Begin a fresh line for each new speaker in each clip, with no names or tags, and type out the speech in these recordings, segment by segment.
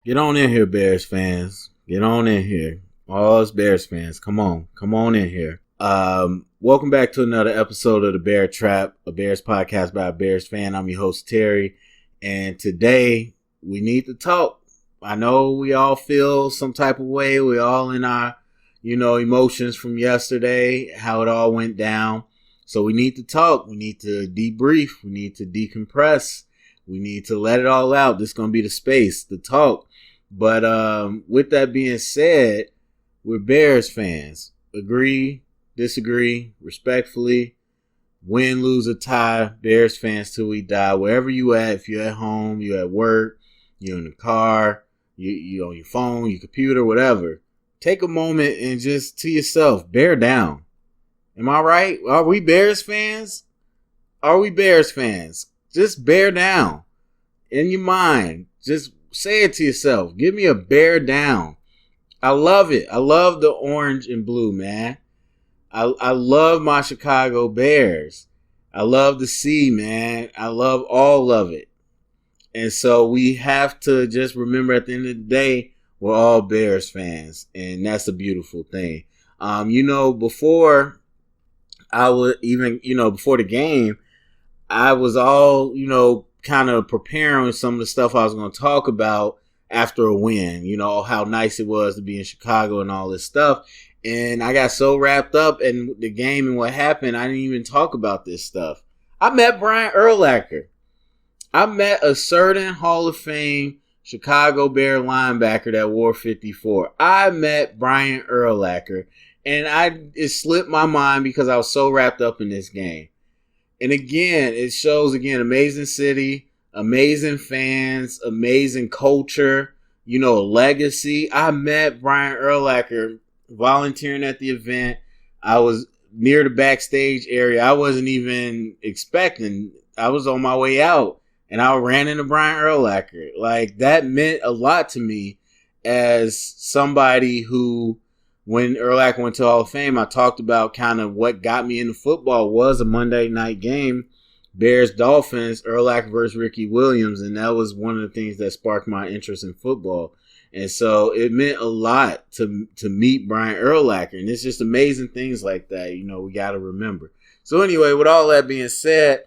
Get on in here, Bears fans. Get on in here. All us Bears fans, come on. Come on in here. Welcome back to another episode of the Bear Trap, a Bears podcast by a Bears fan. I'm your host, Terry. And today, we need to talk. I know we all feel some type of way. We all in our, emotions from yesterday, how it all went down. So we need to talk. We need to debrief. We need to decompress. We need to let it all out. This is going to be the space to talk. But with that being said, we're Bears fans. Agree, disagree, respectfully, win, lose, or tie. Bears fans till we die. Wherever you at, if you're at home, you're at work, you're in the car, you on your phone, your computer, whatever. Take a moment and just to yourself, bear down. Am I right? Are we Bears fans? Are we Bears fans? Just bear down. In your mind, just say it to yourself. Give me a bear down. I love it. I love the orange and blue, man. I love my Chicago Bears. I love the sea, man. I love all of it. And so we have to just remember at the end of the day, we're all Bears fans. And that's a beautiful thing. Before I would even, before the game, I was all, kind of preparing some of the stuff I was going to talk about after a win, how nice it was to be in Chicago and all this stuff. And I got so wrapped up in the game and what happened, I didn't even talk about this stuff. I met Brian Urlacher. I met a certain Hall of Fame Chicago Bear linebacker that wore 54. I met Brian Urlacher, and it slipped my mind because I was so wrapped up in this game. And again, it shows, amazing city, amazing fans, amazing culture, legacy. I met Brian Urlacher volunteering at the event. I was near the backstage area. I wasn't even expecting. I was on my way out, and I ran into Brian Urlacher. Like, that meant a lot to me as somebody who, when Urlacher went to Hall of Fame, I talked about kind of what got me into football was a Monday night game, Bears-Dolphins, Urlacher versus Ricky Williams, and that was one of the things that sparked my interest in football. And so it meant a lot to meet Brian Urlacher, and it's just amazing things like that, we got to remember. So anyway, with all that being said,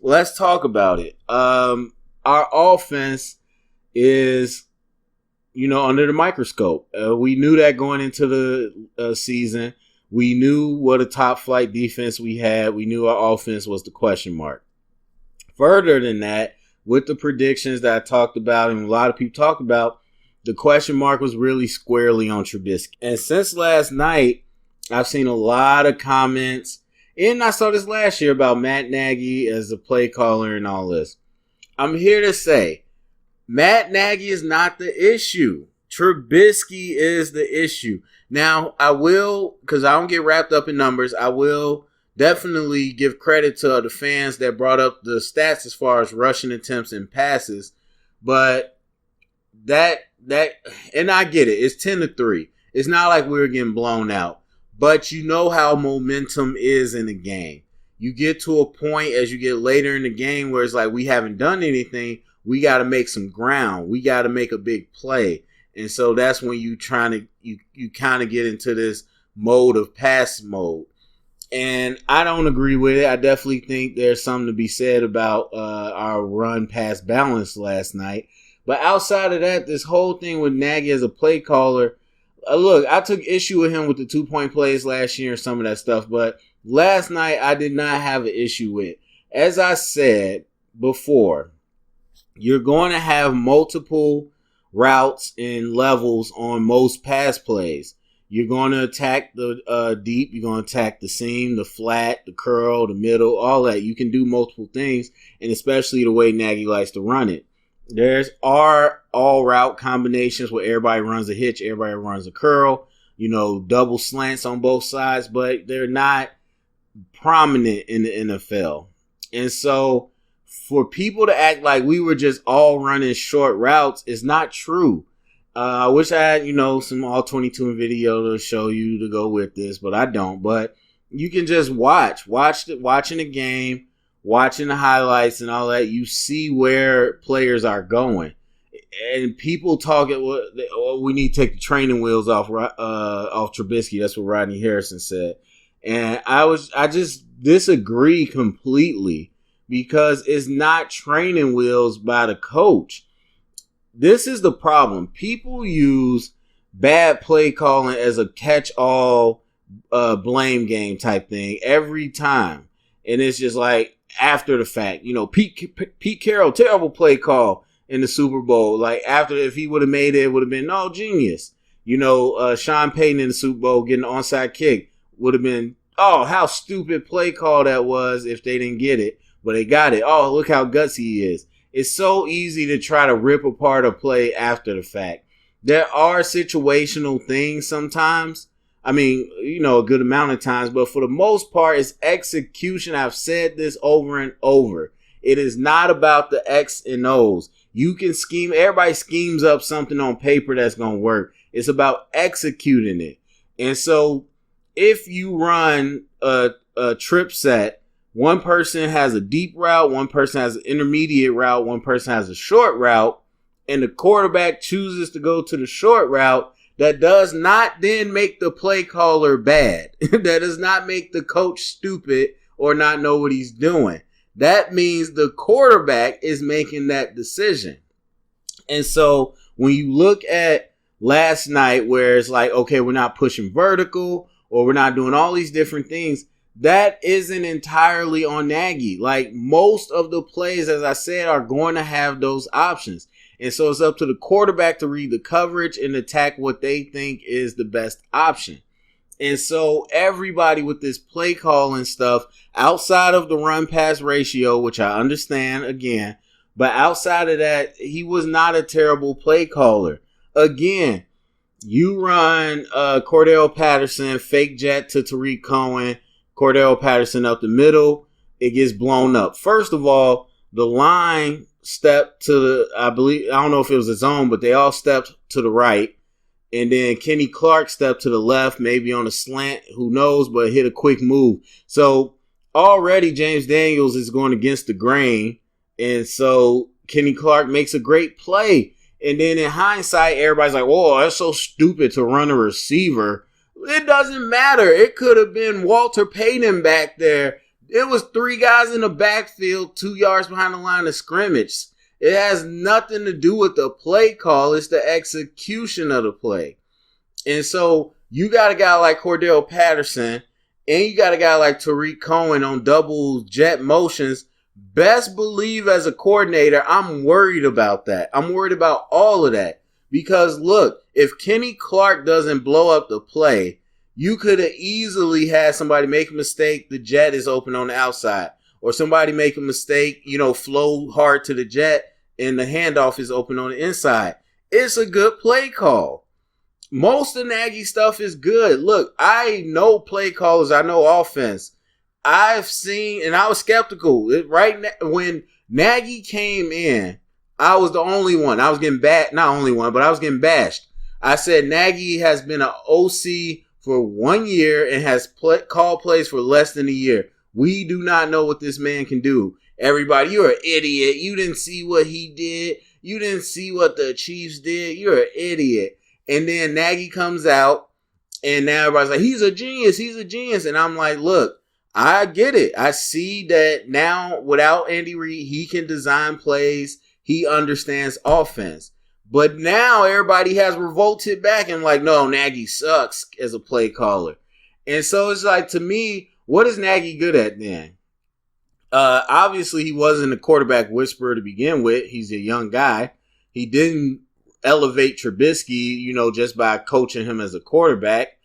let's talk about it. Our offense is under the microscope. We knew that going into the season. We knew what a top flight defense we had. We knew our offense was the question mark. Further than that, with the predictions that I talked about and a lot of people talk about, the question mark was really squarely on Trubisky. And since last night, I've seen a lot of comments, and I saw this last year about Matt Nagy as a play caller and all this. I'm here to say, Matt Nagy is not the issue. Trubisky is the issue. Now, I will, because I don't get wrapped up in numbers, I will definitely give credit to the fans that brought up the stats as far as rushing attempts and passes. But and I get it. It's 10-3. It's not like we were getting blown out. But you know how momentum is in the game. You get to a point as you get later in the game where it's like we haven't done anything. We got to make some ground. We got to make a big play. And so that's when you kind of get into this mode of pass mode. And I don't agree with it. I definitely think there's something to be said about our run pass balance last night. But outside of that, this whole thing with Nagy as a play caller, look, I took issue with him with the 2-point plays last year and some of that stuff. But last night, I did not have an issue with. As I said before, you're going to have multiple routes and levels on most pass plays. You're going to attack the deep. You're going to attack the seam, the flat, the curl, the middle, all that. You can do multiple things, and especially the way Nagy likes to run it. There's all route combinations where everybody runs a hitch, everybody runs a curl, double slants on both sides, but they're not prominent in the NFL. And so for people to act like we were just all running short routes is not true. I wish I had, some all 22 video to show you to go with this, but I don't. But you can just watching the game, watching the highlights and all that. You see where players are going. And people talking, well, we need to take the training wheels off Trubisky. That's what Rodney Harrison said. And I just disagree completely because it's not training wheels by the coach. This is the problem. People use bad play calling as a catch-all blame game type thing every time. And it's just like after the fact, Pete Carroll, terrible play call in the Super Bowl. Like after, if he would have made it, it would have been genius. Sean Payton in the Super Bowl getting an onside kick would have been, how stupid play call that was if they didn't get it, but they got it. Oh, look how gutsy he is. It's so easy to try to rip apart a play after the fact. There are situational things sometimes. I mean, a good amount of times, but for the most part, it's execution. I've said this over and over. It is not about the X and O's. You can scheme. Everybody schemes up something on paper that's going to work. It's about executing it. And so if you run a trip set, one person has a deep route, one person has an intermediate route, one person has a short route, and the quarterback chooses to go to the short route, that does not then make the play caller bad. That does not make the coach stupid or not know what he's doing. That means the quarterback is making that decision. And so when you look at last night where it's like, okay, we're not pushing vertical or we're not doing all these different things, that isn't entirely on Nagy. Like most of the plays, as I said, are going to have those options. And so it's up to the quarterback to read the coverage and attack what they think is the best option. And so everybody with this play calling stuff outside of the run pass ratio, which I understand again, but outside of that, he was not a terrible play caller. Again, you run Cordell Patterson, fake jet to Tariq Cohen, Cordell Patterson up the middle. It gets blown up. First of all, the line stepped to the, I don't know if it was a zone, but they all stepped to the right. And then Kenny Clark stepped to the left, maybe on a slant, who knows, but hit a quick move. So already James Daniels is going against the grain. And so Kenny Clark makes a great play. And then in hindsight, everybody's like, whoa, that's so stupid to run a receiver. It doesn't matter. It could have been Walter Payton back there. It was three guys in the backfield, 2 yards behind the line of scrimmage. It has nothing to do with the play call. It's the execution of the play. And so you got a guy like Cordell Patterson and you got a guy like Tariq Cohen on double jet motions. Best believe as a coordinator, I'm worried about that. I'm worried about all of that. Because look, if Kenny Clark doesn't blow up the play, you could have easily had somebody make a mistake. The jet is open on the outside. Or somebody make a mistake, flow hard to the jet and the handoff is open on the inside. It's a good play call. Most of Nagy stuff is good. Look, I know play callers. I know offense. I've seen, and I was skeptical. When Nagy came in, I was the only one. I was getting not only one, but I was getting bashed. I said Nagy has been an OC for 1 year and has called plays for less than a year. We do not know what this man can do. Everybody, you're an idiot. You didn't see what he did. You didn't see what the Chiefs did. You're an idiot. And then Nagy comes out, and now everybody's like, he's a genius. He's a genius. And I'm like, look, I get it. I see that now without Andy Reid, he can design plays. He understands offense. But now everybody has revolted back and like, no, Nagy sucks as a play caller. And so it's like, to me, what is Nagy good at then? Obviously, he wasn't a quarterback whisperer to begin with. He's a young guy. He didn't elevate Trubisky, just by coaching him as a quarterback.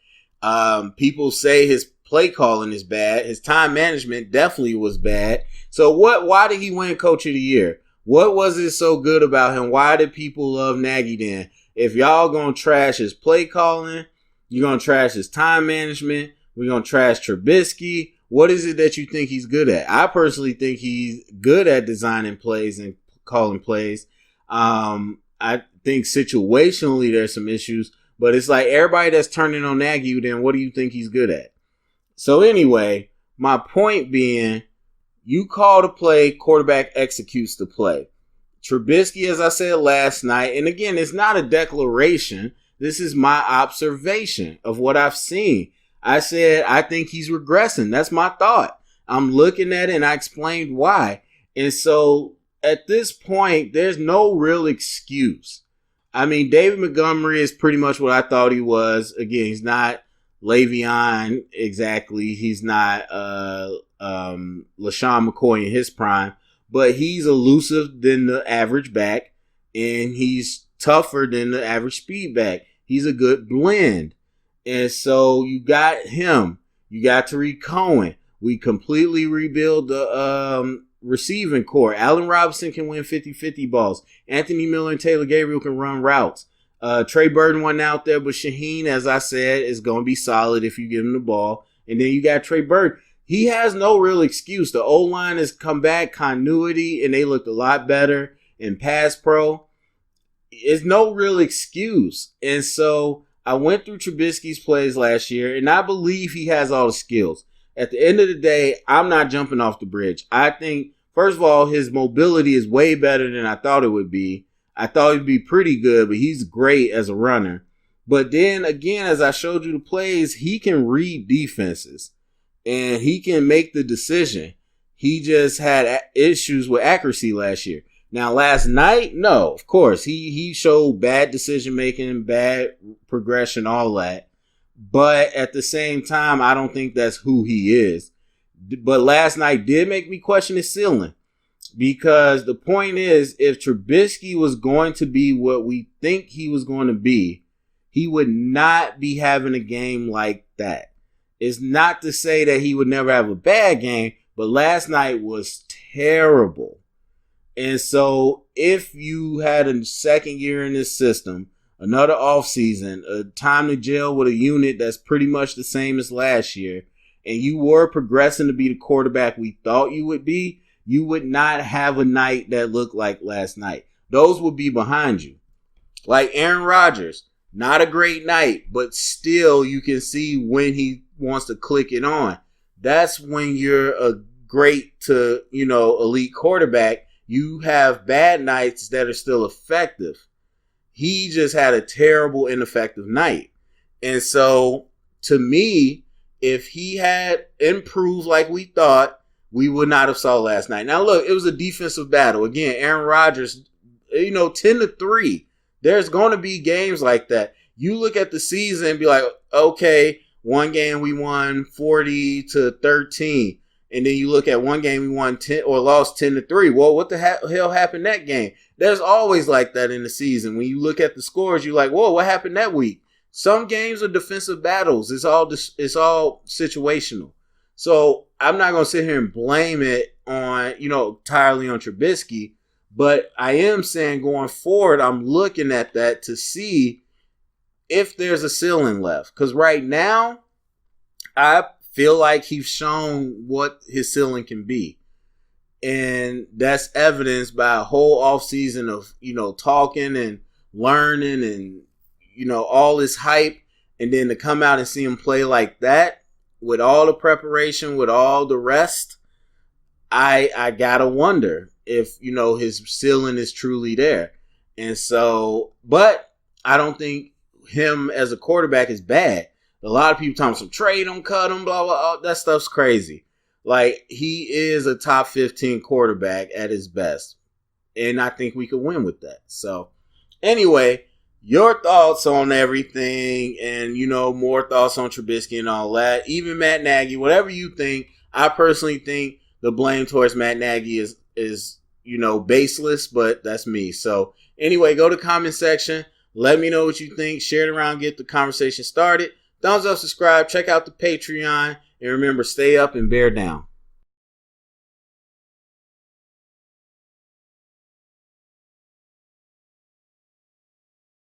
People say his play calling is bad. His time management definitely was bad. So why did he win Coach of the Year? What was it so good about him? Why did people love Nagy then? If y'all gonna trash his play calling, you're gonna trash his time management, we're gonna trash Trubisky. What is it that you think he's good at? I personally think he's good at designing plays and calling plays. I think situationally there's some issues, but it's like everybody that's turning on Nagy, then what do you think he's good at? So anyway, my point being, you call the play, quarterback executes the play. Trubisky, as I said last night, and again, it's not a declaration. This is my observation of what I've seen. I said, I think he's regressing. That's my thought. I'm looking at it and I explained why. And so at this point, there's no real excuse. I mean, David Montgomery is pretty much what I thought he was. Again, he's not Le'Veon exactly. He's not LaShawn McCoy in his prime. But he's elusive than the average back, and he's tougher than the average speed back. He's a good blend. And so you got him. You got Tariq Cohen. We completely rebuild the receiving core. Allen Robinson can win 50-50 balls. Anthony Miller and Taylor Gabriel can run routes. Trey Burton went out there, but Shaheen, as I said, is going to be solid if you give him the ball. And then you got Trey Burton. He has no real excuse. The O-line has come back, continuity, and they looked a lot better in pass pro. It's no real excuse. And so I went through Trubisky's plays last year, and I believe he has all the skills. At the end of the day, I'm not jumping off the bridge. I think, first of all, his mobility is way better than I thought it would be. I thought he'd be pretty good, but he's great as a runner. But then, again, as I showed you the plays, he can read defenses. And he can make the decision. He just had issues with accuracy last year. Now, last night, no, of course. He showed bad decision-making, bad progression, all that. But at the same time, I don't think that's who he is. But last night did make me question his ceiling. Because the point is, if Trubisky was going to be what we think he was going to be, he would not be having a game like that. It's not to say that he would never have a bad game, but last night was terrible. And so if you had a second year in this system, another offseason, a time to jail with a unit that's pretty much the same as last year, and you were progressing to be the quarterback we thought you would be, you would not have a night that looked like last night. Those would be behind you. Like Aaron Rodgers, not a great night, but still you can see when he wants to click it on. That's when you're a great to, elite quarterback. You have bad nights that are still effective. He just had a terrible, ineffective night. And so, to me, if he had improved like we thought, we would not have saw last night. Now, look, it was a defensive battle. Again, Aaron Rodgers, 10-3. There's going to be games like that. You look at the season and be like, okay, one game we won 40-13. And then you look at one game we won 10 or lost 10-3. Well, what the hell happened that game? There's always like that in the season. When you look at the scores, you're like, whoa, what happened that week? Some games are defensive battles. It's all situational. So I'm not going to sit here and blame it on, entirely on Trubisky. But I am saying going forward, I'm looking at that to see if there's a ceiling left. Because right now, I feel like he's shown what his ceiling can be. And that's evidenced by a whole offseason of, talking and learning and, all this hype. And then to come out and see him play like that with all the preparation, with all the rest, I got to wonder if, his ceiling is truly there. And so, but I don't think him as a quarterback is bad. A lot of people talking some trade him, cut him, blah, blah, blah. That stuff's crazy. Like, he is a top 15 quarterback at his best. And I think we could win with that. So, anyway, your thoughts on everything and, more thoughts on Trubisky and all that. Even Matt Nagy, whatever you think, I personally think the blame towards Matt Nagy is baseless, but that's me. So, anyway, go to the comment section. Let me know what you think. Share it around. Get the conversation started. Thumbs up, subscribe. Check out the Patreon. And remember, stay up and bear down.